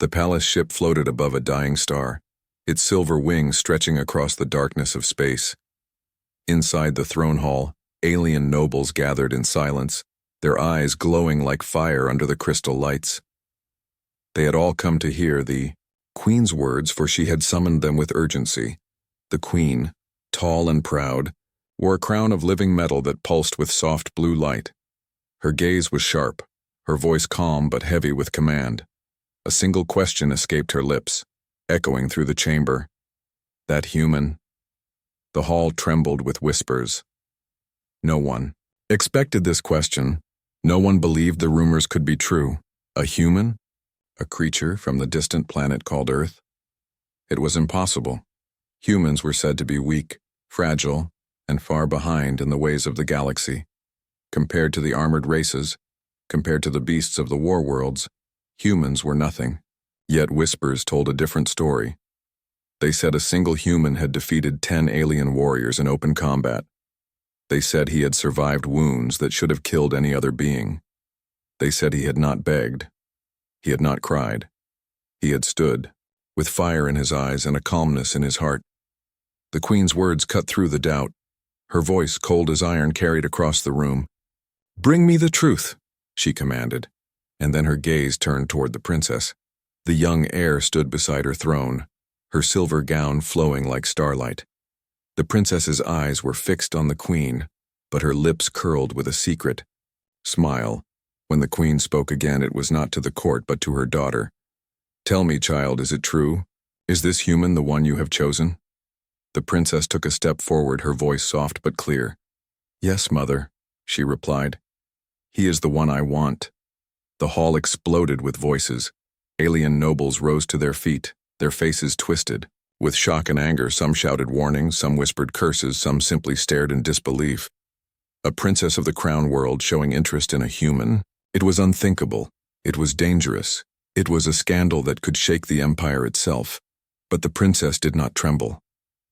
The palace ship floated above a dying star, its silver wings stretching across the darkness of space. Inside the throne hall, alien nobles gathered in silence, their eyes glowing like fire under the crystal lights. They had all come to hear the queen's words, for she had summoned them with urgency. The queen, tall and proud, wore a crown of living metal that pulsed with soft blue light. Her gaze was sharp, her voice calm but heavy with command. A single question escaped her lips, echoing through the chamber. That human? The hall trembled with whispers. No one expected this question. No one believed the rumors could be true. A human? A creature from the distant planet called Earth? It was impossible. Humans were said to be weak, fragile, and far behind in the ways of the galaxy. Compared to the armored races, compared to the beasts of the war worlds, humans were nothing. Yet whispers told a different story. They said a single human had defeated 10 alien warriors in open combat. They said he had survived wounds that should have killed any other being. They said he had not begged. He had not cried. He had stood, with fire in his eyes and a calmness in his heart. The queen's words cut through the doubt. Her voice, cold as iron, carried across the room. "Bring me the truth," she commanded, and then her gaze turned toward the princess. The young heir stood beside her throne, her silver gown flowing like starlight. The princess's eyes were fixed on the queen, but her lips curled with a secret smile. When the queen spoke again, it was not to the court but to her daughter. "Tell me, child, is it true? Is this human the one you have chosen?" The princess took a step forward, her voice soft but clear. "Yes, mother," she replied. "He is the one I want." The hall exploded with voices. Alien nobles rose to their feet, their faces twisted. With shock and anger, some shouted warnings, some whispered curses, some simply stared in disbelief. A princess of the crown world showing interest in a human? It was unthinkable. It was dangerous. It was a scandal that could shake the empire itself. But the princess did not tremble.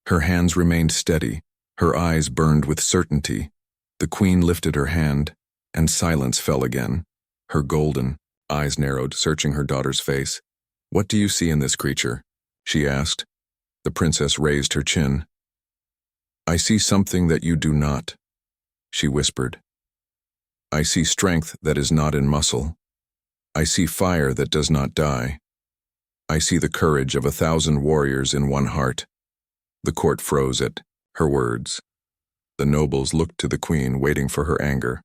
Her hands remained steady. Her eyes burned with certainty. The queen lifted her hand, and silence fell again. Her golden eyes narrowed, searching her daughter's face. "What do you see in this creature?" she asked. The princess raised her chin. "I see something that you do not," she whispered. "I see strength that is not in muscle. I see fire that does not die. I see the courage of 1,000 warriors in one heart." The court froze at her words. The nobles looked to the queen, waiting for her anger.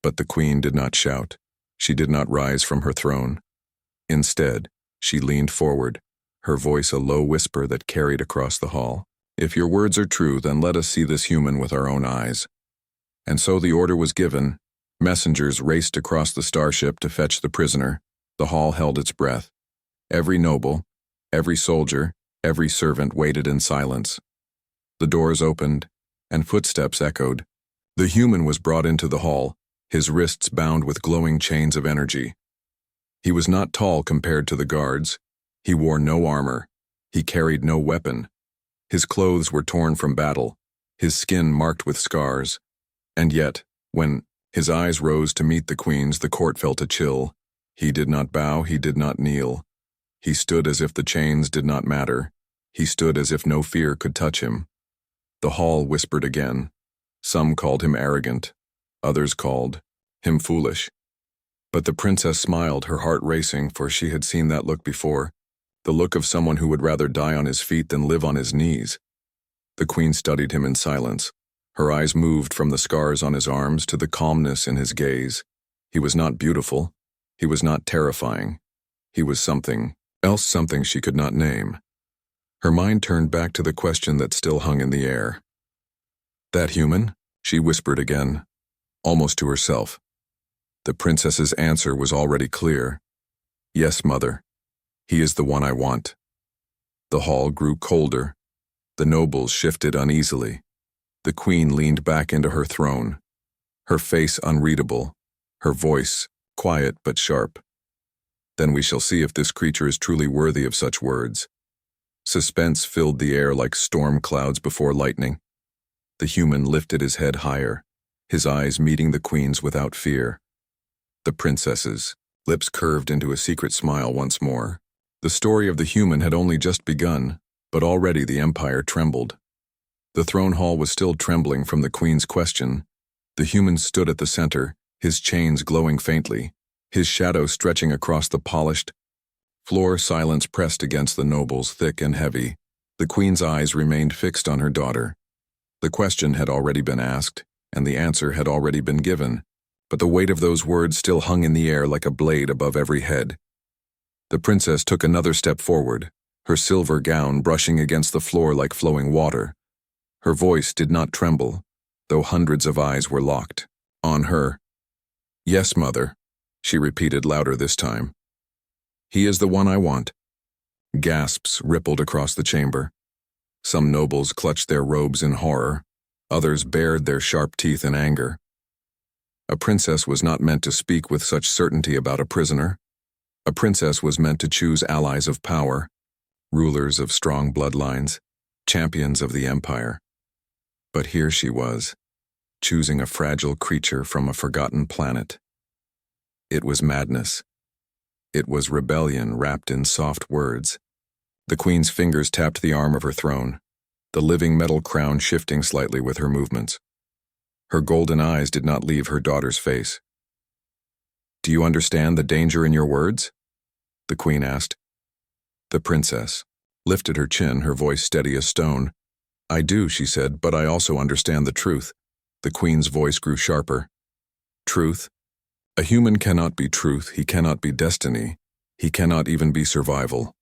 But the queen did not shout. She did not rise from her throne. Instead, she leaned forward, her voice a low whisper that carried across the hall. "If your words are true, then let us see this human with our own eyes." And so the order was given. Messengers raced across the starship to fetch the prisoner. The hall held its breath. Every noble, every soldier, every servant waited in silence. The doors opened, and footsteps echoed. The human was brought into the hall, his wrists bound with glowing chains of energy. He was not tall compared to the guards. He wore no armor. He carried no weapon. His clothes were torn from battle, his skin marked with scars. And yet, when his eyes rose to meet the queen's, the court felt a chill. He did not bow, he did not kneel. He stood as if the chains did not matter. He stood as if no fear could touch him. The hall whispered again. Some called him arrogant. Others called him foolish. But the princess smiled, her heart racing, for she had seen that look before. The look of someone who would rather die on his feet than live on his knees. The queen studied him in silence. Her eyes moved from the scars on his arms to the calmness in his gaze. He was not beautiful. He was not terrifying. He was something else, something she could not name. Her mind turned back to the question that still hung in the air. "That human?" she whispered again, almost to herself. The princess's answer was already clear. "Yes, mother. He is the one I want." The hall grew colder. The nobles shifted uneasily. The queen leaned back into her throne, her face unreadable, her voice quiet but sharp. "Then we shall see if this creature is truly worthy of such words." Suspense filled the air like storm clouds before lightning. The human lifted his head higher, his eyes meeting the queen's without fear. The princess's lips curved into a secret smile once more. The story of the human had only just begun, but already the empire trembled. The throne hall was still trembling from the queen's question. The human stood at the center, his chains glowing faintly, his shadow stretching across the polished floor. Silence pressed against the nobles, thick and heavy. The queen's eyes remained fixed on her daughter. The question had already been asked, and the answer had already been given, but the weight of those words still hung in the air like a blade above every head. The princess took another step forward, her silver gown brushing against the floor like flowing water. Her voice did not tremble, though hundreds of eyes were locked on her. "Yes, mother," she repeated louder this time. "He is the one I want." Gasps rippled across the chamber. Some nobles clutched their robes in horror, others bared their sharp teeth in anger. A princess was not meant to speak with such certainty about a prisoner. A princess was meant to choose allies of power, rulers of strong bloodlines, champions of the empire. But here she was, choosing a fragile creature from a forgotten planet. It was madness. It was rebellion wrapped in soft words. The queen's fingers tapped the arm of her throne, the living metal crown shifting slightly with her movements. Her golden eyes did not leave her daughter's face. "Do you understand the danger in your words?" the queen asked. The princess lifted her chin, her voice steady as stone. "I do," she said, "but I also understand the truth." The queen's voice grew sharper. "Truth? A human cannot be truth, he cannot be destiny, he cannot even be survival."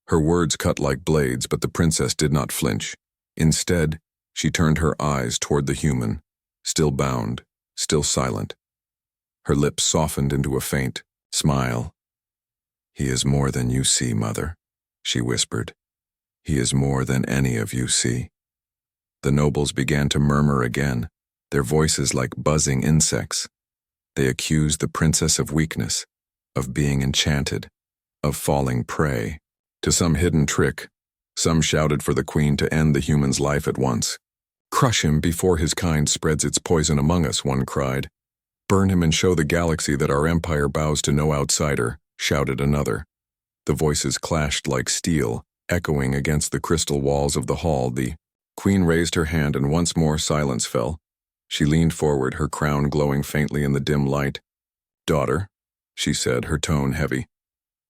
Her words cut like blades, but the princess did not flinch. Instead, she turned her eyes toward the human, still bound, still silent. Her lips softened into a faint smile. "He is more than you see, mother," she whispered. "He is more than any of you see." The nobles began to murmur again, their voices like buzzing insects. They accused the princess of weakness, of being enchanted, of falling prey to some hidden trick. Some shouted for the queen to end the human's life at once. "Crush him before his kind spreads its poison among us," one cried. "Burn him and show the galaxy that our empire bows to no outsider," shouted another. The voices clashed like steel, echoing against the crystal walls of the hall. The queen raised her hand and once more silence fell. She leaned forward, her crown glowing faintly in the dim light. "Daughter," she said, her tone heavy,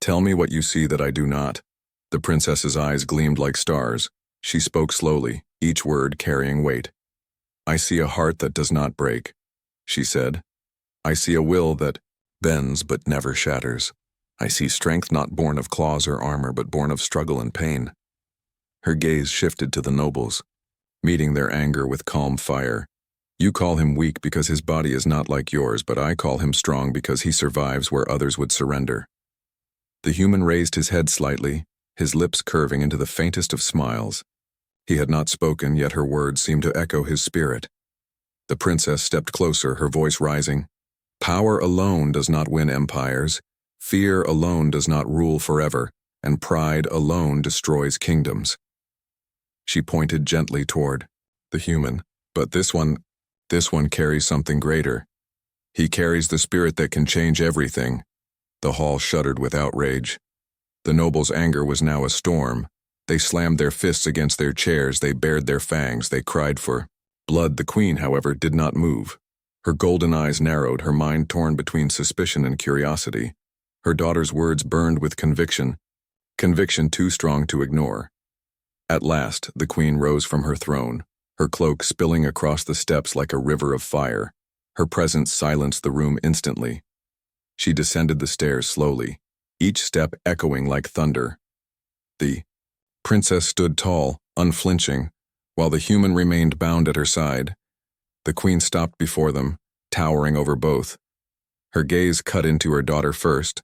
"tell me what you see that I do not." The princess's eyes gleamed like stars. She spoke slowly, each word carrying weight. "I see a heart that does not break," she said. "I see a will that bends but never shatters. I see strength not born of claws or armor, but born of struggle and pain." Her gaze shifted to the nobles, meeting their anger with calm fire. "You call him weak because his body is not like yours, but I call him strong because he survives where others would surrender." The human raised his head slightly, his lips curving into the faintest of smiles. He had not spoken, yet her words seemed to echo his spirit. The princess stepped closer, her voice rising. "Power alone does not win empires. Fear alone does not rule forever, and pride alone destroys kingdoms." She pointed gently toward the human. "But this one carries something greater. He carries the spirit that can change everything." The hall shuddered with outrage. The nobles' anger was now a storm. They slammed their fists against their chairs, they bared their fangs, they cried for blood. The queen, however, did not move. Her golden eyes narrowed, her mind torn between suspicion and curiosity. Her daughter's words burned with conviction too strong to ignore. At last, the queen rose from her throne, her cloak spilling across the steps like a river of fire. Her presence silenced the room instantly. She descended the stairs slowly, each step echoing like thunder. The princess stood tall, unflinching, while the human remained bound at her side. The queen stopped before them, towering over both. Her gaze cut into her daughter first,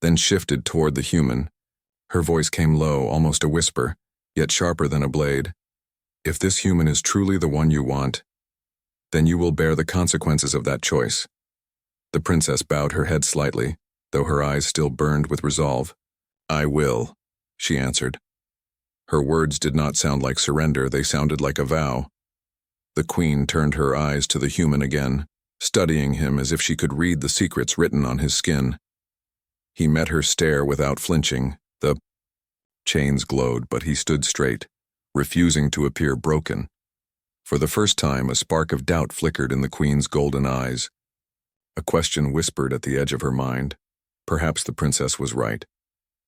then shifted toward the human. Her voice came low, almost a whisper, yet sharper than a blade. "If this human is truly the one you want, then you will bear the consequences of that choice." The princess bowed her head slightly, though her eyes still burned with resolve. "I will," she answered. Her words did not sound like surrender, they sounded like a vow. The queen turned her eyes to the human again, studying him as if she could read the secrets written on his skin. He met her stare without flinching, The chains glowed, but he stood straight, refusing to appear broken. For the first time, a spark of doubt flickered in the queen's golden eyes. A question whispered at the edge of her mind. Perhaps the princess was right.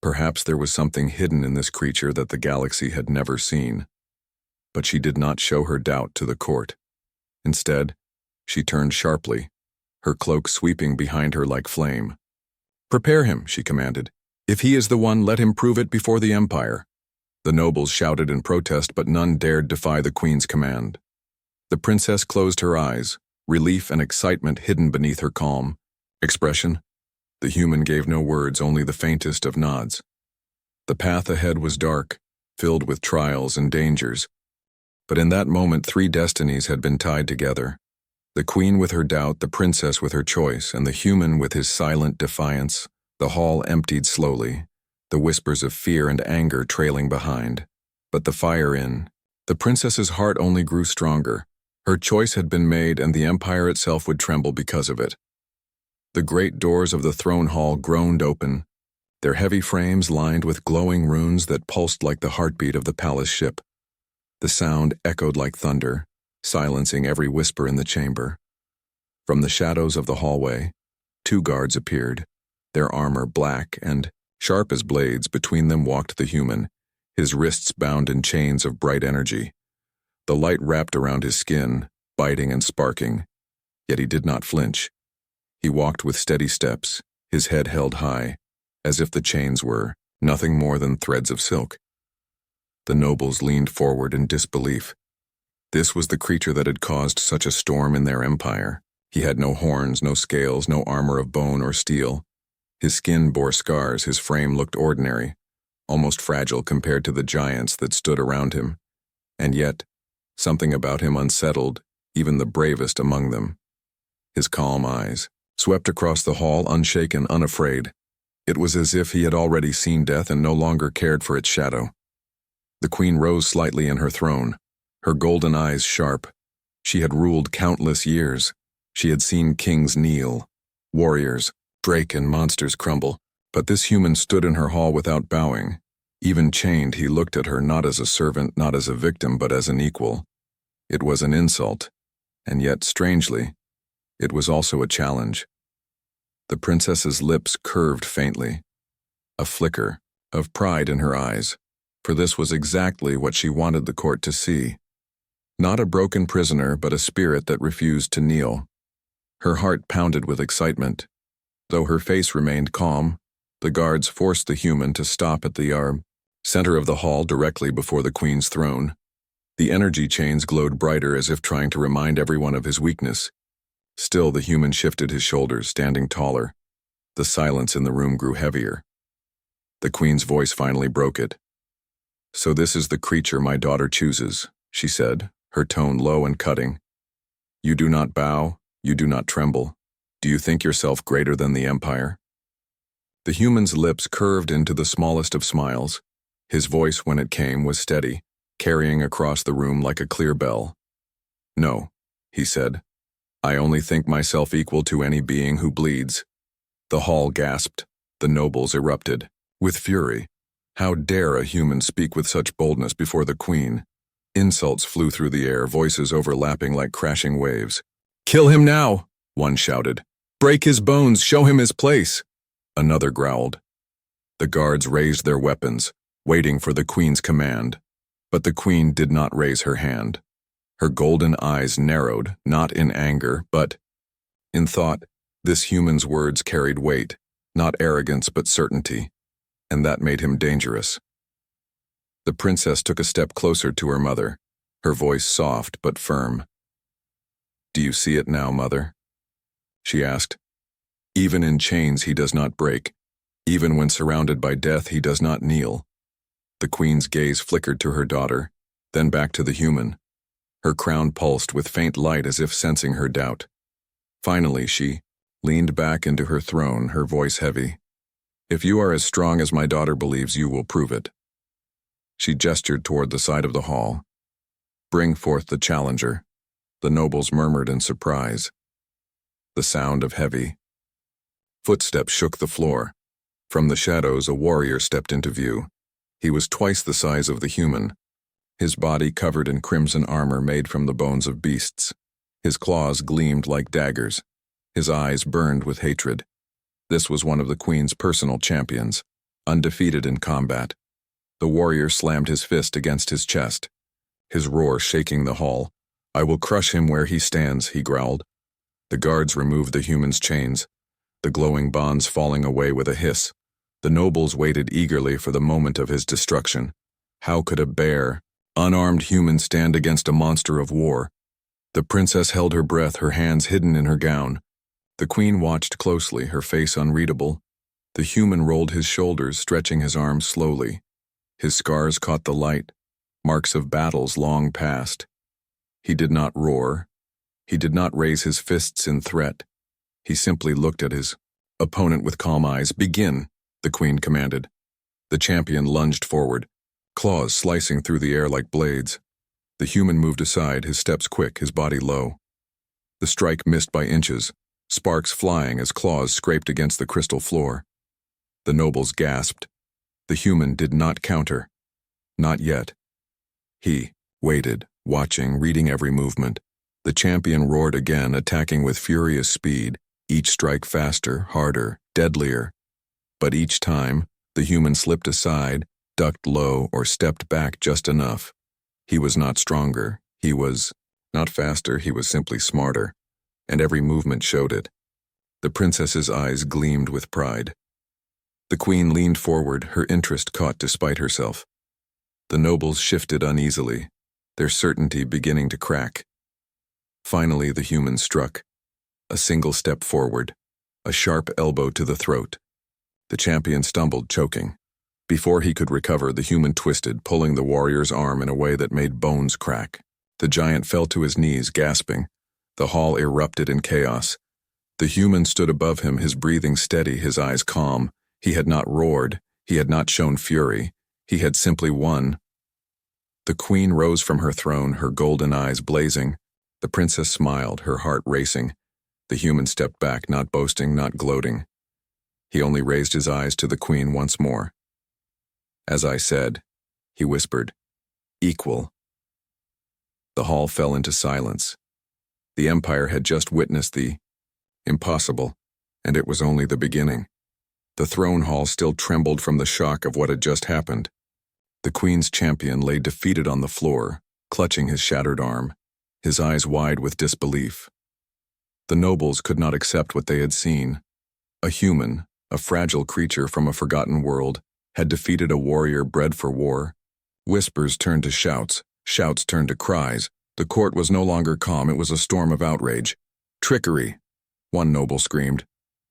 Perhaps there was something hidden in this creature that the galaxy had never seen. But she did not show her doubt to the court. Instead, she turned sharply, her cloak sweeping behind her like flame. "Prepare him," she commanded. "If he is the one, let him prove it before the Empire." The nobles shouted in protest, but none dared defy the queen's command. The princess closed her eyes, relief and excitement hidden beneath her calm expression. The human gave no words, only the faintest of nods. The path ahead was dark, filled with trials and dangers. But in that moment, three destinies had been tied together. The queen with her doubt, the princess with her choice, and the human with his silent defiance. The hall emptied slowly, the whispers of fear and anger trailing behind. But the fire in the princess's heart only grew stronger. Her choice had been made, and the empire itself would tremble because of it. The great doors of the throne hall groaned open, their heavy frames lined with glowing runes that pulsed like the heartbeat of the palace ship. The sound echoed like thunder, silencing every whisper in the chamber. From the shadows of the hallway, two guards appeared, their armor black and sharp as blades. Between them walked the human, his wrists bound in chains of bright energy. The light wrapped around his skin, biting and sparking, yet he did not flinch. He walked with steady steps, his head held high, as if the chains were nothing more than threads of silk. The nobles leaned forward in disbelief. This was the creature that had caused such a storm in their empire. He had no horns, no scales, no armor of bone or steel. His skin bore scars, his frame looked ordinary, almost fragile compared to the giants that stood around him. And yet, something about him unsettled even the bravest among them. His calm eyes swept across the hall, unshaken, unafraid. It was as if he had already seen death and no longer cared for its shadow. The queen rose slightly in her throne, her golden eyes sharp. She had ruled countless years. She had seen kings kneel, warriors, break, and monsters crumble. But this human stood in her hall without bowing. Even chained, he looked at her not as a servant, not as a victim, but as an equal. It was an insult, and yet, strangely, it was also a challenge. The princess's lips curved faintly, a flicker of pride in her eyes, for this was exactly what she wanted the court to see. Not a broken prisoner, but a spirit that refused to kneel. Her heart pounded with excitement. Though her face remained calm, the guards forced the human to stop at the center of the hall directly before the queen's throne. The energy chains glowed brighter as if trying to remind everyone of his weakness. Still, the human shifted his shoulders, standing taller. The silence in the room grew heavier. The queen's voice finally broke it. "So this is the creature my daughter chooses," she said, her tone low and cutting. "You do not bow, you do not tremble. Do you think yourself greater than the empire?" The human's lips curved into the smallest of smiles. His voice, when it came, was steady, carrying across the room like a clear bell. "No," he said. "I only think myself equal to any being who bleeds." The hall gasped. The nobles erupted, with fury. How dare a human speak with such boldness before the queen? Insults flew through the air, voices overlapping like crashing waves. "Kill him now!" one shouted. "Break his bones, show him his place!" Another growled. The guards raised their weapons, waiting for the queen's command. But the queen did not raise her hand. Her golden eyes narrowed, not in anger, but in thought. This human's words carried weight, not arrogance but certainty, and that made him dangerous. The princess took a step closer to her mother, her voice soft but firm. "Do you see it now, mother?" she asked. "Even in chains he does not break. Even when surrounded by death he does not kneel." The queen's gaze flickered to her daughter, then back to the human. Her crown pulsed with faint light as if sensing her doubt. Finally, she leaned back into her throne, her voice heavy. "If you are as strong as my daughter believes, you will prove it." She gestured toward the side of the hall. "Bring forth the challenger." The nobles murmured in surprise. The sound of heavy footsteps shook the floor. From the shadows, a warrior stepped into view. He was twice the size of the human, his body covered in crimson armor made from the bones of beasts. His claws gleamed like daggers. His eyes burned with hatred. This was one of the Queen's personal champions, undefeated in combat. The warrior slammed his fist against his chest, his roar shaking the hall. "I will crush him where he stands," he growled. The guards removed the human's chains, the glowing bonds falling away with a hiss. The nobles waited eagerly for the moment of his destruction. How could a bare, unarmed human stand against a monster of war? The princess held her breath, her hands hidden in her gown. The Queen watched closely, her face unreadable. The human rolled his shoulders, stretching his arms slowly. His scars caught the light, marks of battles long past. He did not roar. He did not raise his fists in threat. He simply looked at his opponent with calm eyes. "Begin," the Queen commanded. The champion lunged forward, claws slicing through the air like blades. The human moved aside, his steps quick, his body low. The strike missed by inches, sparks flying as claws scraped against the crystal floor. The nobles gasped. The human did not counter. Not yet. He waited, watching, reading every movement. The champion roared again, attacking with furious speed, each strike faster, harder, deadlier. But each time, the human slipped aside, ducked low, or stepped back just enough. He was not stronger. He was not faster. He was simply smarter. And every movement showed it. The princess's eyes gleamed with pride. The Queen leaned forward, her interest caught despite herself. The nobles shifted uneasily, their certainty beginning to crack. Finally, the human struck. A single step forward, a sharp elbow to the throat. The champion stumbled, choking. Before he could recover, the human twisted, pulling the warrior's arm in a way that made bones crack. The giant fell to his knees, gasping. The hall erupted in chaos. The human stood above him, his breathing steady, his eyes calm. He had not roared. He had not shown fury. He had simply won. The Queen rose from her throne, her golden eyes blazing. The princess smiled, her heart racing. The human stepped back, not boasting, not gloating. He only raised his eyes to the Queen once more. "As I said," he whispered, "equal." The hall fell into silence. The Empire had just witnessed the impossible, and it was only the beginning. The throne hall still trembled from the shock of what had just happened. The Queen's champion lay defeated on the floor, clutching his shattered arm, his eyes wide with disbelief. The nobles could not accept what they had seen. A human, a fragile creature from a forgotten world, had defeated a warrior bred for war. Whispers turned to shouts, shouts turned to cries. The court was no longer calm, it was a storm of outrage. "Trickery," one noble screamed.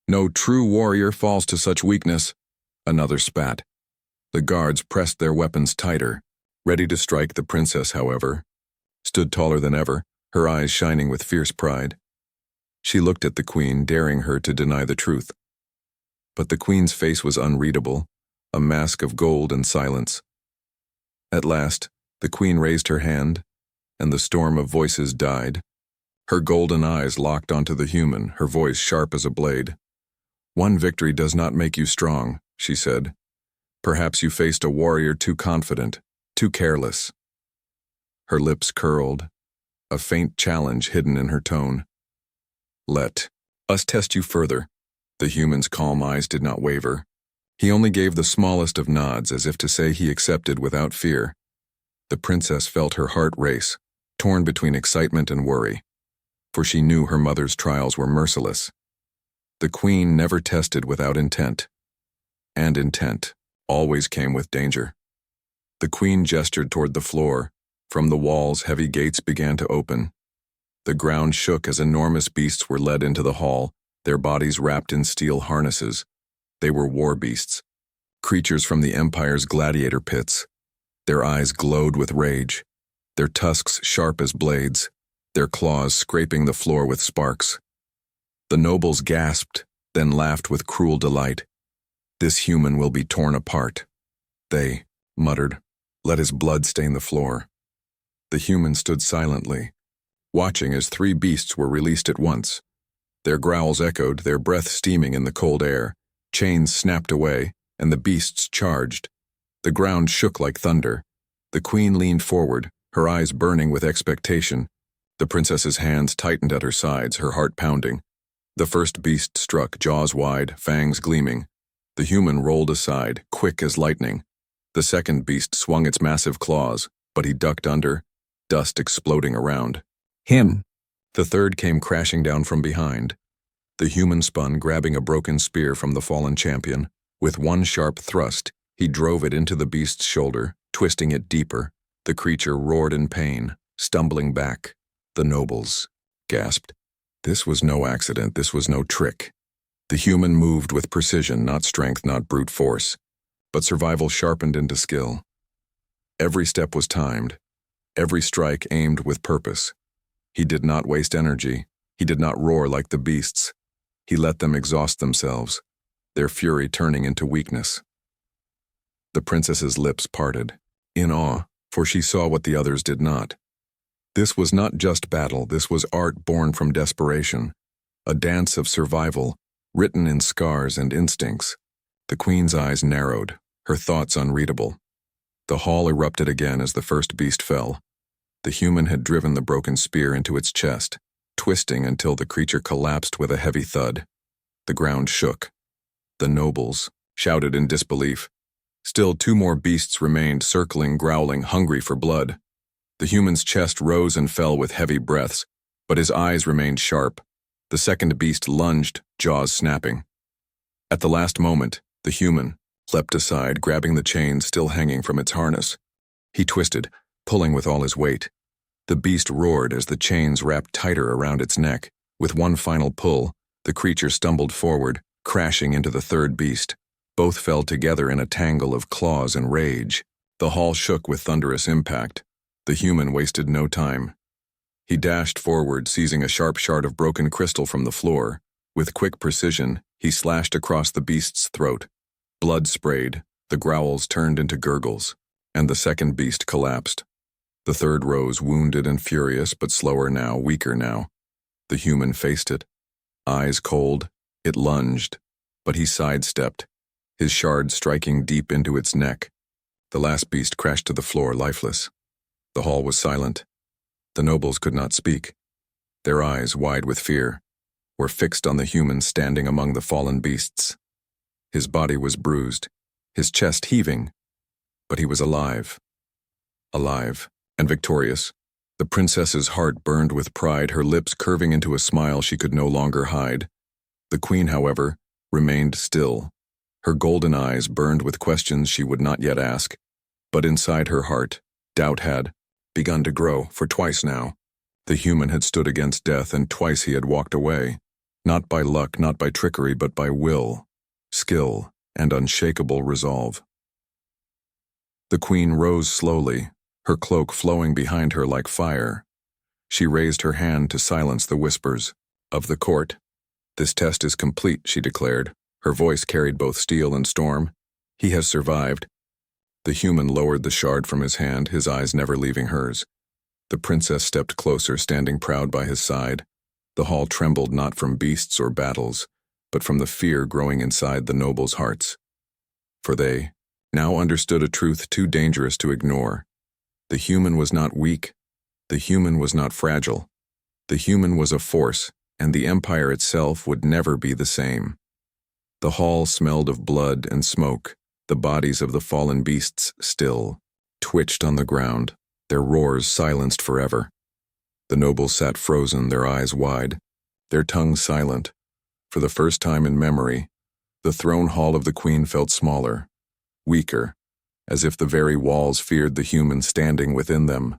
"No true warrior falls to such weakness," another spat. The guards pressed their weapons tighter, ready to strike. The princess, however, stood taller than ever, her eyes shining with fierce pride. She looked at the Queen, daring her to deny the truth. But the Queen's face was unreadable, a mask of gold and silence. At last, the Queen raised her hand, and the storm of voices died. Her golden eyes locked onto the human, her voice sharp as a blade. "One victory does not make you strong," she said. "Perhaps you faced a warrior too confident, too careless." Her lips curled, a faint challenge hidden in her tone. "Let us test you further." The human's calm eyes did not waver. He only gave the smallest of nods, as if to say he accepted without fear. The princess felt her heart race, torn between excitement and worry, for she knew her mother's trials were merciless. The Queen never tested without intent, and intent always came with danger. The Queen gestured toward the floor. From the walls, heavy gates began to open. The ground shook as enormous beasts were led into the hall, their bodies wrapped in steel harnesses. They were war beasts, creatures from the Empire's gladiator pits. Their eyes glowed with rage, their tusks sharp as blades, their claws scraping the floor with sparks. The nobles gasped, then laughed with cruel delight. "This human will be torn apart," they muttered. "Let his blood stain the floor." The human stood silently, watching as 3 beasts were released at once. Their growls echoed, their breath steaming in the cold air. Chains snapped away, and the beasts charged. The ground shook like thunder. The queen leaned forward, her eyes burning with expectation. The princess's hands tightened at her sides, her heart pounding. The first beast struck, jaws wide, fangs gleaming. The human rolled aside, quick as lightning. The second beast swung its massive claws, but he ducked under, dust exploding around. Him. The third came crashing down from behind. The human spun, grabbing a broken spear from the fallen champion. With one sharp thrust, he drove it into the beast's shoulder, twisting it deeper. The creature roared in pain, stumbling back. The nobles gasped. This was no accident, this was no trick. The human moved with precision, not strength, not brute force, but survival sharpened into skill. Every step was timed, every strike aimed with purpose. He did not waste energy, he did not roar like the beasts. He let them exhaust themselves, their fury turning into weakness. The princess's lips parted, in awe, for she saw what the others did not. This was not just battle, this was art born from desperation, a dance of survival, written in scars and instincts. The queen's eyes narrowed, her thoughts unreadable. The hall erupted again as the first beast fell. The human had driven the broken spear into its chest, twisting until the creature collapsed with a heavy thud. The ground shook. The nobles shouted in disbelief. Still 2 more beasts remained, circling, growling, hungry for blood. The human's chest rose and fell with heavy breaths, but his eyes remained sharp. The second beast lunged, jaws snapping. At the last moment, the human leapt aside, grabbing the chain still hanging from its harness. He twisted, pulling with all his weight. The beast roared as the chains wrapped tighter around its neck. With one final pull, the creature stumbled forward, crashing into the third beast. Both fell together in a tangle of claws and rage. The hall shook with thunderous impact. The human wasted no time. He dashed forward, seizing a sharp shard of broken crystal from the floor. With quick precision, he slashed across the beast's throat. Blood sprayed, the growls turned into gurgles, and the second beast collapsed. The third rose, wounded and furious, but slower now, weaker now. The human faced it. Eyes cold, it lunged, but he sidestepped, his shard striking deep into its neck. The last beast crashed to the floor, lifeless. The hall was silent. The nobles could not speak. Their eyes, wide with fear, were fixed on the human standing among the fallen beasts. His body was bruised, his chest heaving, but he was alive. Alive and victorious. The princess's heart burned with pride, her lips curving into a smile she could no longer hide. The queen, however, remained still. Her golden eyes burned with questions she would not yet ask, but inside her heart, doubt had begun to grow, for twice now. The human had stood against death, and twice he had walked away. Not by luck, not by trickery, but by will, skill, and unshakable resolve. The queen rose slowly, her cloak flowing behind her like fire. She raised her hand to silence the whispers of the court. "This test is complete," she declared. Her voice carried both steel and storm. "He has survived." The human lowered the shard from his hand, his eyes never leaving hers. The princess stepped closer, standing proud by his side. The hall trembled not from beasts or battles, but from the fear growing inside the nobles' hearts. For they now understood a truth too dangerous to ignore. The human was not weak. The human was not fragile. The human was a force, and the empire itself would never be the same. The hall smelled of blood and smoke. The bodies of the fallen beasts still twitched on the ground, their roars silenced forever. The nobles sat frozen, their eyes wide, their tongues silent. For the first time in memory, the throne hall of the queen felt smaller, weaker, as if the very walls feared the human standing within them.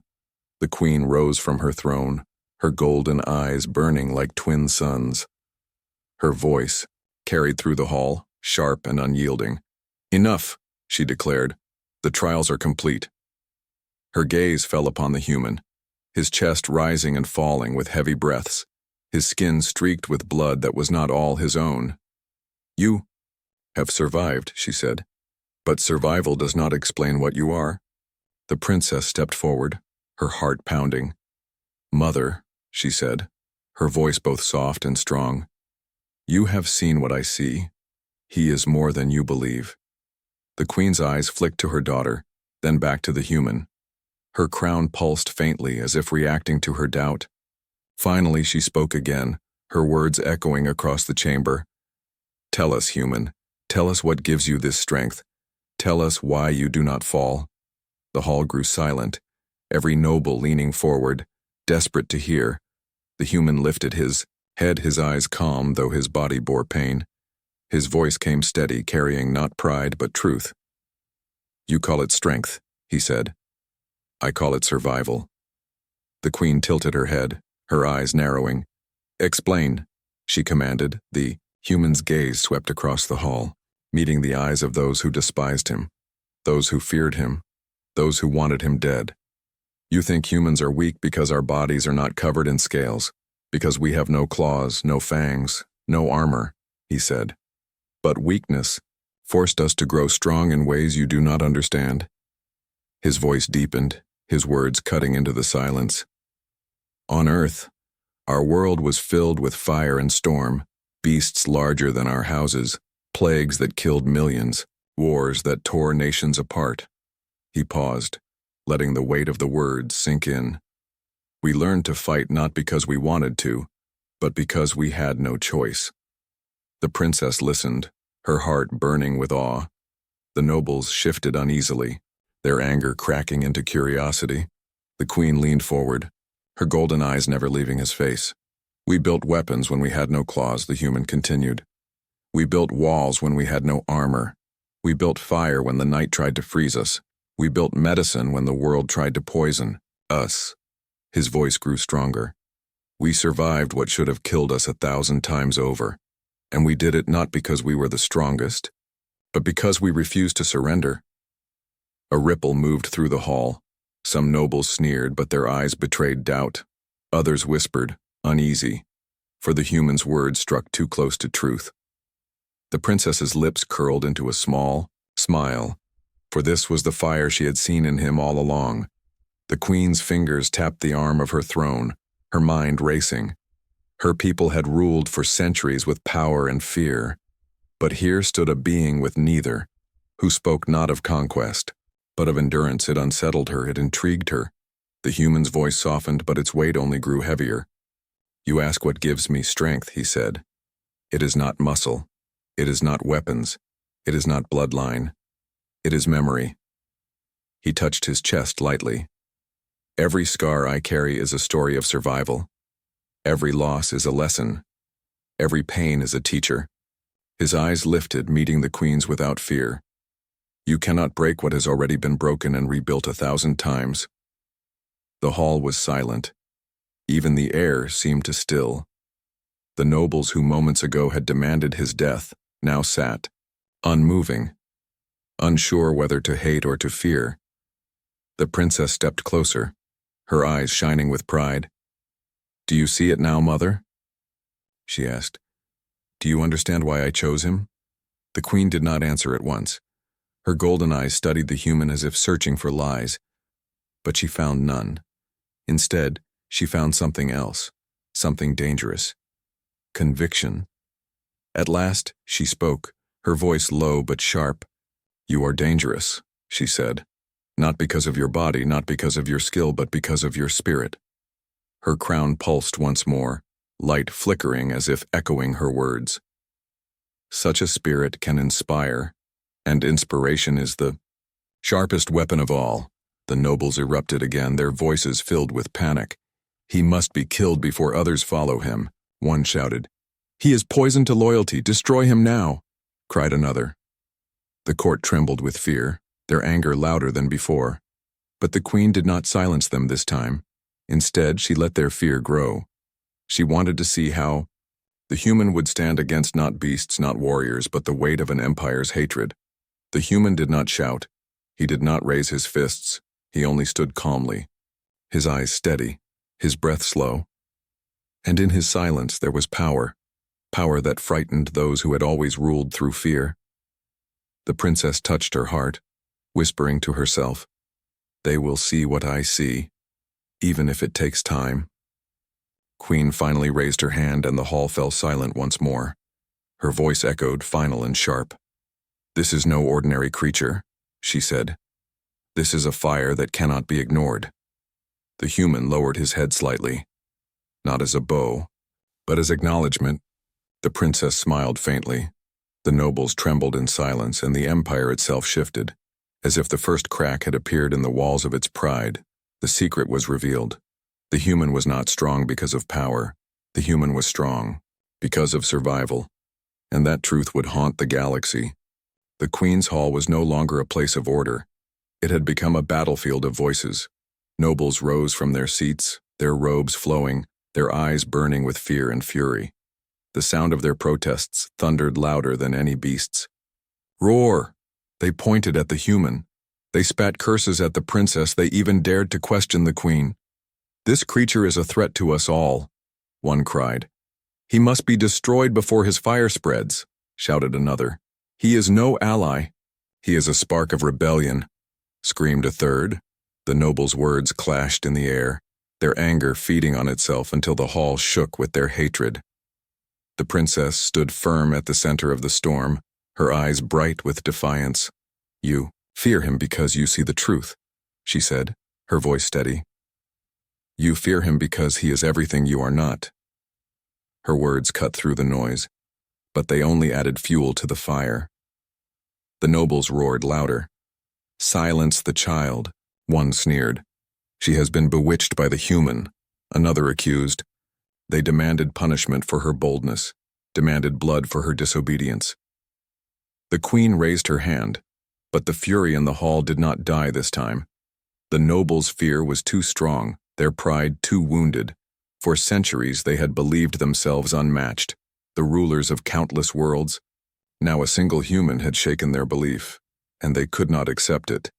The queen rose from her throne, her golden eyes burning like twin suns. Her voice carried through the hall, sharp and unyielding. "Enough," she declared. "The trials are complete." Her gaze fell upon the human, his chest rising and falling with heavy breaths, his skin streaked with blood that was not all his own. "You have survived," she said, "but survival does not explain what you are." The princess stepped forward, her heart pounding. "Mother," she said, her voice both soft and strong, "you have seen what I see. He is more than you believe. The queen's eyes flicked to her daughter, then back to the human. Her crown pulsed faintly as if reacting to her doubt. Finally she spoke again, her words echoing across the chamber. Tell us, human. Tell us what gives you this strength. Tell us why you do not fall. The hall grew silent, every noble leaning forward, desperate to hear. The human lifted his head, his eyes calm though his body bore pain. His voice came steady, carrying not pride but truth. You call it strength, he said. I call it survival. The queen tilted her head, her eyes narrowing. Explain, she commanded. The human's gaze swept across the hall, meeting the eyes of those who despised him, those who feared him, those who wanted him dead. You think humans are weak because our bodies are not covered in scales, because we have no claws, no fangs, no armor, he said. But weakness forced us to grow strong in ways you do not understand. His voice deepened, his words cutting into the silence. On Earth, our world was filled with fire and storm, beasts larger than our houses, plagues that killed millions, wars that tore nations apart. He paused, letting the weight of the words sink in. We learned to fight not because we wanted to, but because we had no choice. The princess listened, her heart burning with awe. The nobles shifted uneasily, their anger cracking into curiosity. The queen leaned forward, her golden eyes never leaving his face. We built weapons when we had no claws, the human continued. We built walls when we had no armor. We built fire when the night tried to freeze us. We built medicine when the world tried to poison us. His voice grew stronger. We survived what should have killed us 1,000 times over. And we did it not because we were the strongest, but because we refused to surrender. A ripple moved through the hall. Some nobles sneered, but their eyes betrayed doubt. Others whispered, uneasy, for the human's words struck too close to truth. The princess's lips curled into a small smile, for this was the fire she had seen in him all along. The queen's fingers tapped the arm of her throne, her mind racing. Her people had ruled for centuries with power and fear, but here stood a being with neither, who spoke not of conquest, but of endurance. It unsettled her, it intrigued her. The human's voice softened, but its weight only grew heavier. You ask what gives me strength, he said. It is not muscle. It is not weapons. It is not bloodline. It is memory. He touched his chest lightly. Every scar I carry is a story of survival. Every loss is a lesson. Every pain is a teacher. His eyes lifted, meeting the queen's without fear. You cannot break what has already been broken and rebuilt 1,000 times. The hall was silent. Even the air seemed to still. The nobles who moments ago had demanded his death now sat, unmoving, unsure whether to hate or to fear. The princess stepped closer, her eyes shining with pride. Do you see it now, mother? She asked. Do you understand why I chose him? The queen did not answer at once. Her golden eyes studied the human as if searching for lies, but she found none. Instead, she found something else, something dangerous. Conviction. At last, she spoke, her voice low but sharp. You are dangerous, she said. Not because of your body, not because of your skill, but because of your spirit. Her crown pulsed once more, light flickering as if echoing her words. Such a spirit can inspire, and inspiration is the sharpest weapon of all. The nobles erupted again, their voices filled with panic. He must be killed before others follow him, one shouted. He is poison to loyalty, destroy him now, cried another. The court trembled with fear, their anger louder than before. But the queen did not silence them this time. Instead, she let their fear grow. She wanted to see how the human would stand against not beasts, not warriors, but the weight of an empire's hatred. The human did not shout. He did not raise his fists. He only stood calmly, his eyes steady, his breath slow. And in his silence there was power, power that frightened those who had always ruled through fear. The princess touched her heart, whispering to herself, They will see what I see, even if it takes time. Queen finally raised her hand and the hall fell silent once more. Her voice echoed, final and sharp. "This is no ordinary creature," she said. "This is a fire that cannot be ignored." The human lowered his head slightly, not as a bow, but as acknowledgement. The princess smiled faintly. The nobles trembled in silence, and the empire itself shifted. As if the first crack had appeared in the walls of its pride, the secret was revealed. The human was not strong because of power. The human was strong because of survival. And that truth would haunt the galaxy. The Queen's Hall was no longer a place of order. It had become a battlefield of voices. Nobles rose from their seats, their robes flowing, their eyes burning with fear and fury. The sound of their protests thundered louder than any beast's. Roar! They pointed at the human. They spat curses at the princess. They even dared to question the queen. "This creature is a threat to us all," one cried. "He must be destroyed before his fire spreads," shouted another. "He is no ally. He is a spark of rebellion," screamed a third. The nobles' words clashed in the air, their anger feeding on itself until the hall shook with their hatred. The princess stood firm at the center of the storm, her eyes bright with defiance. "You fear him because you see the truth," she said, her voice steady. "You fear him because he is everything you are not." Her words cut through the noise, but they only added fuel to the fire. The nobles roared louder. "Silence the child," one sneered. "She has been bewitched by the human," another accused. They demanded punishment for her boldness, demanded blood for her disobedience. The queen raised her hand, but the fury in the hall did not die this time. The nobles' fear was too strong, their pride too wounded. For centuries they had believed themselves unmatched, the rulers of countless worlds. Now a single human had shaken their belief, and they could not accept it.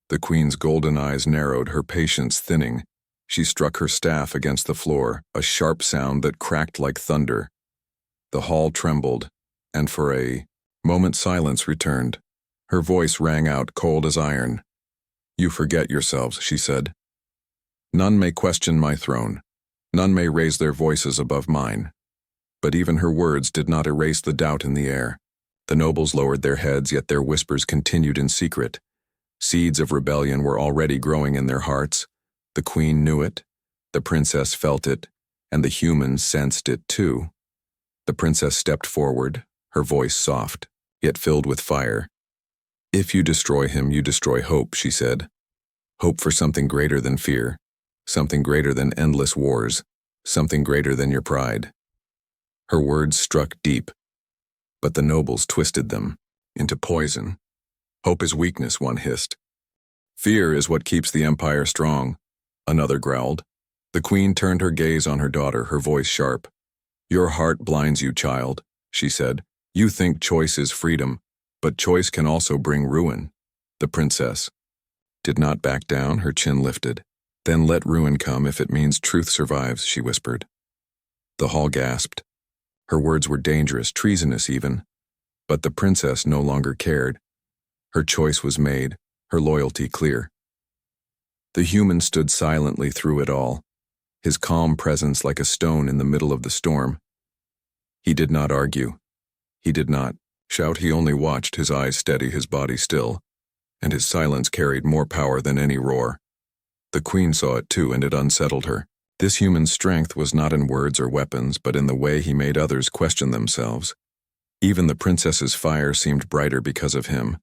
The queen's golden eyes narrowed, her patience thinning. She struck her staff against the floor, a sharp sound that cracked like thunder. The hall trembled, and for a moment silence returned. Her voice rang out cold as iron. "You forget yourselves," she said. "None may question my throne. None may raise their voices above mine." But even her words did not erase the doubt in the air. The nobles lowered their heads, yet their whispers continued in secret. Seeds of rebellion were already growing in their hearts. The queen knew it, the princess felt it, and the humans sensed it too. The princess stepped forward, her voice soft, yet filled with fire. "If you destroy him, you destroy hope," she said. "Hope for something greater than fear, something greater than endless wars, something greater than your pride." Her words struck deep, but the nobles twisted them into poison. "Hope is weakness," one hissed. "Fear is what keeps the empire strong," another growled. The queen turned her gaze on her daughter, her voice sharp. "Your heart blinds you, child," she said. "You think choice is freedom, but choice can also bring ruin." The princess did not back down, her chin lifted. "Then let ruin come if it means truth survives," she whispered. The hall gasped. Her words were dangerous, treasonous even. But the princess no longer cared. Her choice was made, her loyalty clear. The human stood silently through it all, his calm presence like a stone in the middle of the storm. He did not argue. He did not shout. He only watched, his eyes steady, his body still, and his silence carried more power than any roar. The queen saw it too, and it unsettled her. This human's strength was not in words or weapons, but in the way he made others question themselves. Even the princess's fire seemed brighter because of him,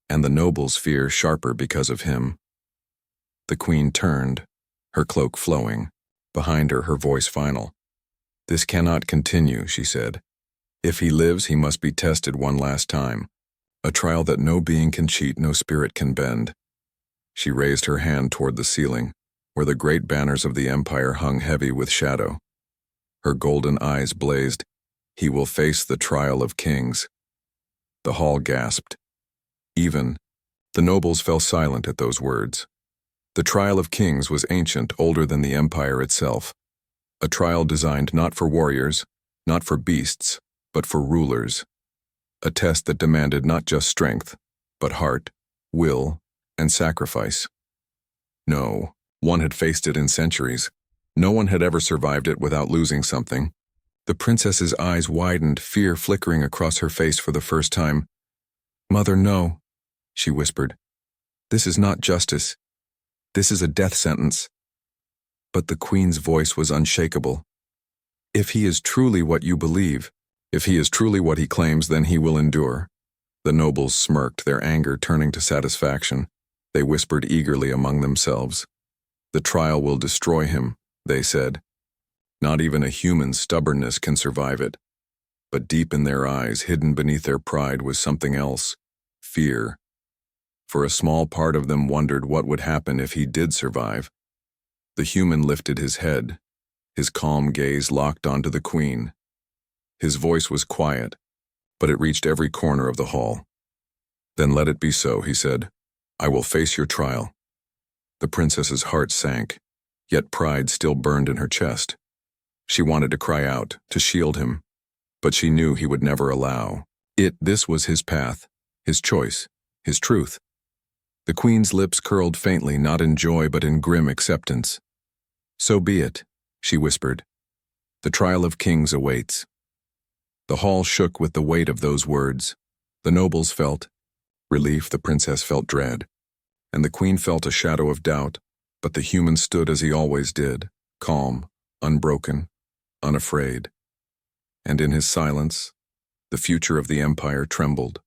and the noble's fear sharper because of him. The queen turned, her cloak flowing. Behind her, her voice final. "This cannot continue," she said. "If he lives, he must be tested one last time. A trial that no being can cheat, no spirit can bend." She raised her hand toward the ceiling, where the great banners of the empire hung heavy with shadow. Her golden eyes blazed. "He will face the trial of kings." The hall gasped. Even the nobles fell silent at those words. The trial of kings was ancient, older than the empire itself. A trial designed not for warriors, not for beasts, but for rulers. A test that demanded not just strength, but heart, will, and sacrifice. No one had faced it in centuries. No one had ever survived it without losing something. The princess's eyes widened, fear flickering across her face for the first time. "Mother, no," she whispered. "This is not justice. This is a death sentence." But the queen's voice was unshakable. "If he is truly what you believe, if he is truly what he claims, then he will endure." The nobles smirked, their anger turning to satisfaction. They whispered eagerly among themselves. "The trial will destroy him," they said. Not even a human stubbornness can survive it. But deep in their eyes, hidden beneath their pride, was something else: fear. For a small part of them wondered what would happen if he did survive. The human lifted his head, his calm gaze locked onto the queen. His voice was quiet, but it reached every corner of the hall. "Then let it be so," he said. "I will face your trial." The princess's heart sank, yet pride still burned in her chest. She wanted to cry out, to shield him, but she knew he would never allow. This was his path, his choice, his truth. The queen's lips curled faintly, not in joy but in grim acceptance. "So be it," she whispered. "The trial of kings awaits." The hall shook with the weight of those words. The nobles felt relief, the princess felt dread, and the queen felt a shadow of doubt, but the human stood as he always did, calm, unbroken, unafraid. And in his silence, the future of the empire trembled.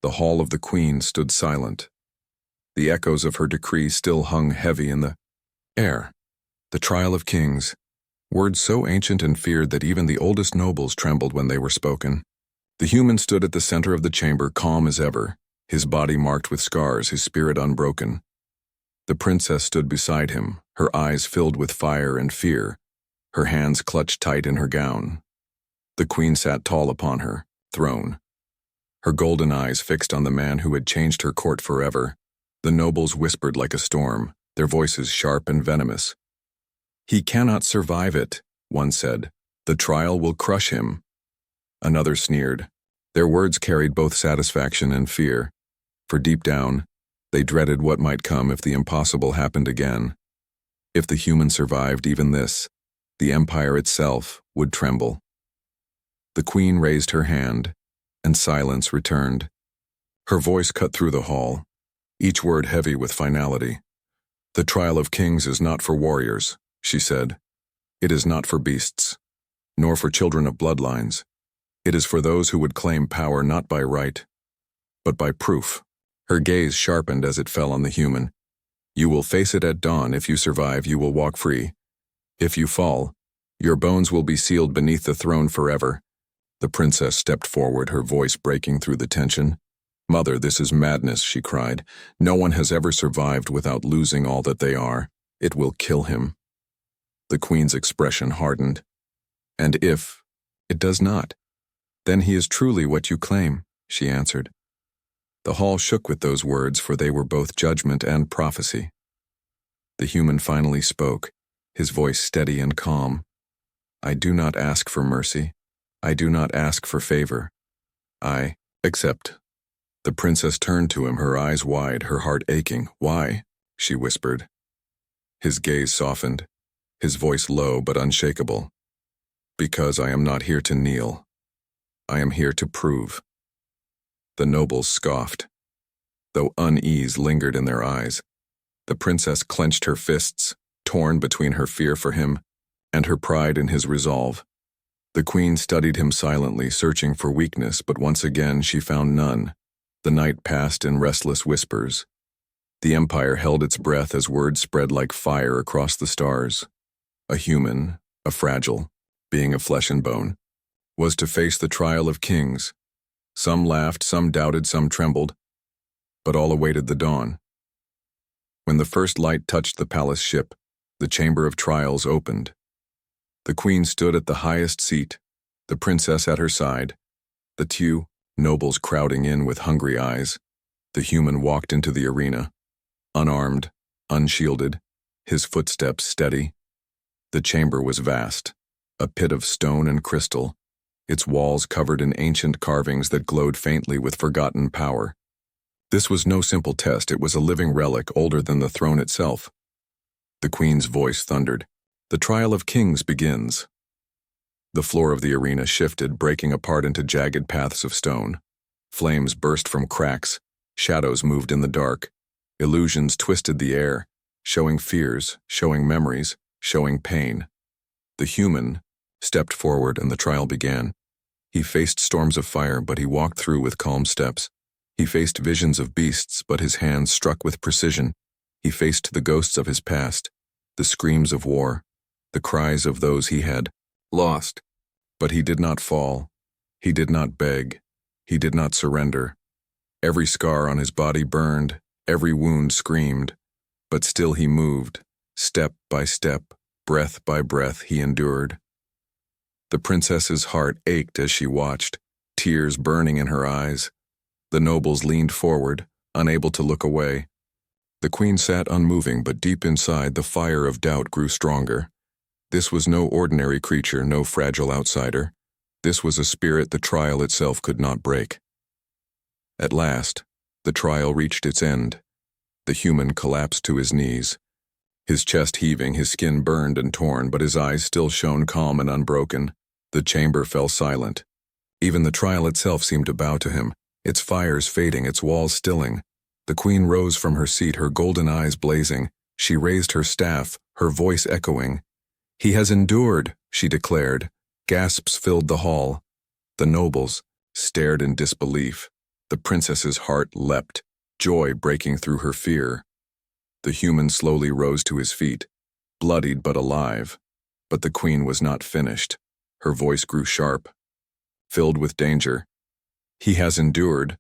The hall of the queen stood silent. The echoes of her decree still hung heavy in the air. The trial of kings, words so ancient and feared that even the oldest nobles trembled when they were spoken. The human stood at the center of the chamber, calm as ever, his body marked with scars, his spirit unbroken. The princess stood beside him, her eyes filled with fire and fear, her hands clutched tight in her gown. The queen sat tall upon her throne, her golden eyes fixed on the man who had changed her court forever. The nobles whispered like a storm, their voices sharp and venomous. "He cannot survive it," one said. "The trial will crush him." Another sneered. Their words carried both satisfaction and fear, for deep down, they dreaded what might come if the impossible happened again. If the human survived even this, the empire itself would tremble. The queen raised her hand, and silence returned. Her voice cut through the hall, each word heavy with finality. "The trial of kings is not for warriors," she said. "It is not for beasts, nor for children of bloodlines. It is for those who would claim power not by right, but by proof." Her gaze sharpened as it fell on the human. "You will face it at dawn. If you survive, you will walk free. If you fall, your bones will be sealed beneath the throne forever." The princess stepped forward, her voice breaking through the tension. "Mother, this is madness," she cried. "No one has ever survived without losing all that they are. It will kill him." The queen's expression hardened. "And if it does not, then he is truly what you claim," she answered. The hall shook with those words, for they were both judgment and prophecy. The human finally spoke, his voice steady and calm. "I do not ask for mercy. I do not ask for favor. I accept." The princess turned to him, her eyes wide, her heart aching. "Why?" she whispered. His gaze softened, his voice low but unshakable. "Because I am not here to kneel. I am here to prove." The nobles scoffed, though unease lingered in their eyes. The princess clenched her fists, torn between her fear for him and her pride in his resolve. The queen studied him silently, searching for weakness, but once again she found none. The night passed in restless whispers. The empire held its breath as words spread like fire across the stars. A human, a fragile, being of flesh and bone, was to face the trial of kings. Some laughed, some doubted, some trembled, but all awaited the dawn. When the first light touched the palace ship, the chamber of trials opened. The queen stood at the highest seat, the princess at her side, the two nobles crowding in with hungry eyes. The human walked into the arena, unarmed, unshielded, his footsteps steady. The chamber was vast, a pit of stone and crystal, its walls covered in ancient carvings that glowed faintly with forgotten power. This was no simple test, it was a living relic older than the throne itself. The queen's voice thundered. "The trial of kings begins." The floor of the arena shifted, breaking apart into jagged paths of stone. Flames burst from cracks, shadows moved in the dark, illusions twisted the air, showing fears, showing memories, showing pain. The human stepped forward and the trial began. He faced storms of fire, but he walked through with calm steps. He faced visions of beasts, but his hands struck with precision. He faced the ghosts of his past, the screams of war, the cries of those he had lost. But he did not fall. He did not beg. He did not surrender. Every scar on his body burned, every wound screamed, but still he moved. Step by step, breath by breath, he endured. The princess's heart ached as she watched, tears burning in her eyes. The nobles leaned forward, unable to look away. The queen sat unmoving, but deep inside the fire of doubt grew stronger. This was no ordinary creature, no fragile outsider. This was a spirit the trial itself could not break. At last, the trial reached its end. The human collapsed to his knees. His chest heaving, his skin burned and torn, but his eyes still shone calm and unbroken. The chamber fell silent. Even the trial itself seemed to bow to him, its fires fading, its walls stilling. The queen rose from her seat, her golden eyes blazing. She raised her staff, her voice echoing. "He has endured," she declared. Gasps filled the hall. The nobles stared in disbelief. The princess's heart leapt, joy breaking through her fear. The human slowly rose to his feet, bloodied but alive. But the queen was not finished. Her voice grew sharp, filled with danger. "He has endured,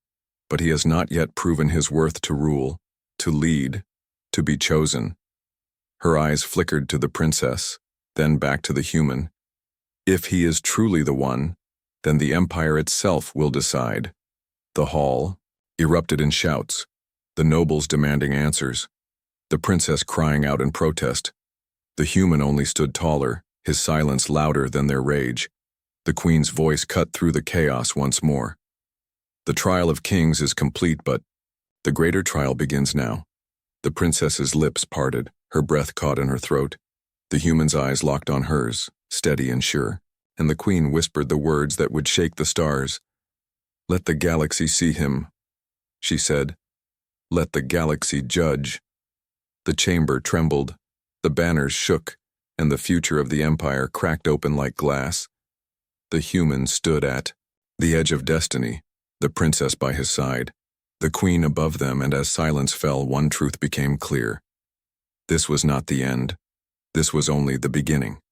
but he has not yet proven his worth to rule, to lead, to be chosen." Her eyes flickered to the princess, then back to the human. "If he is truly the one, then the empire itself will decide." The hall erupted in shouts, the nobles demanding answers, the princess crying out in protest. The human only stood taller, his silence louder than their rage. The queen's voice cut through the chaos once more. "The trial of kings is complete, but the greater trial begins now." The princess's lips parted, her breath caught in her throat. The human's eyes locked on hers, steady and sure, and the queen whispered the words that would shake the stars. "Let the galaxy see him," she said. "Let the galaxy judge." The chamber trembled, the banners shook, and the future of the empire cracked open like glass. The human stood at the edge of destiny, the princess by his side, the queen above them, and as silence fell, one truth became clear. This was not the end. This was only the beginning.